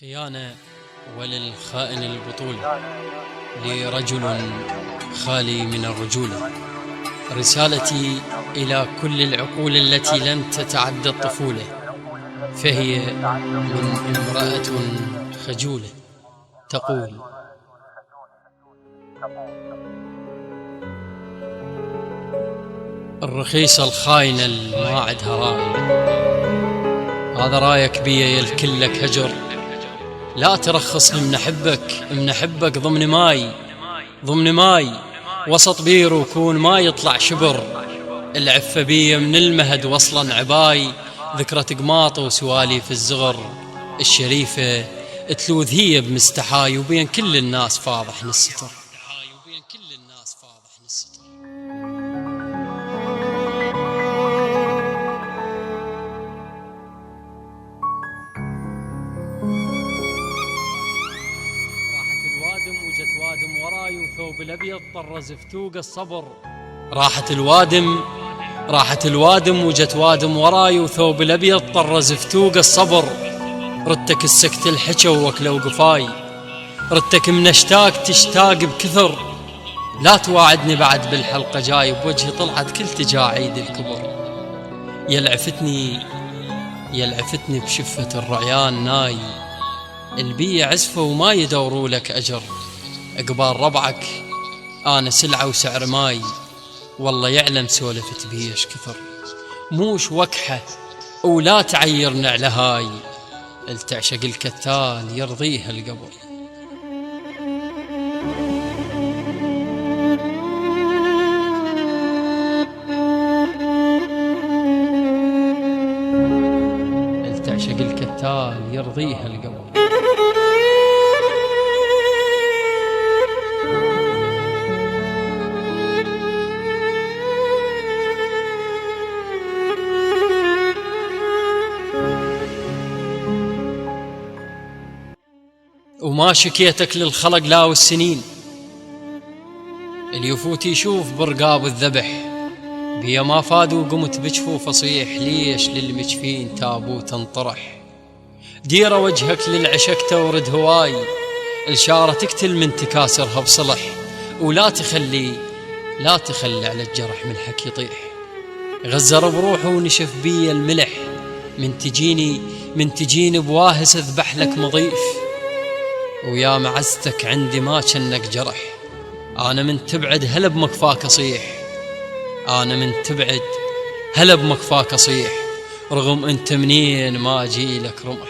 خيانة وللخائن البطولة لرجل خالي من الرجولة. رسالتي إلى كل العقول التي لم تتعدى الطفولة، فهي من امرأة خجولة تقول: الرخيصة الخاينة ما عدها راي، هذا رايك بيا يلكل لك هجر. لا ترخص من أحبك ضمن ماي وسط بير وكون ما يطلع شبر. العفة بيا من المهد وصلا عباي، ذكرى قماط وسواليف الزغر. الشريفة تلوذ هي بمستحاي، وبين كل الناس فاضح الستر. وثوب الأبيض طرز فتوق الصبر. راحت الوادم وجت وادم وراي، وثوب الأبيض طرز فتوق الصبر. ردتك السكت الحكى ووكله وقفاي، ردتك من اشتاق تشتاق بكثر. لا تواعدني بعد بالحلقة جاي، بوجهي طلعت كل تجاعيد الكبر. يلعفتني بشفة الرعيان ناي، البيع عزفه وما يدوروا لك أجر. اقبال ربعك انا سلعة وسعر ماي، والله يعلم سولفت بيش كثر. موش وكحة ولا تعيرنا على هاي، التعشق الكتال يرضيها القبر. التعشق الكتال يرضيها القبر. وما شكيتك للخلق لا والسنين، اللي يفوت يشوف برقاب الذبح. بيا ما فاد وقمت بجفوف اصيح، ليش للمجفين تابوت انطرح. ديره وجهك للعشق تورد هواي، الشارة تقتل من تكاسرها بصلح. ولا تخلي على الجرح ملحك يطيح. غزر بروحه ونشف بيا الملح، من تجيني بواهس اذبح لك مضيف. ويا معزتك عندي ما كنك جرح، أنا من تبعد هلا بمكفاك أصيح. رغم أنت منين ما أجيلك رمح.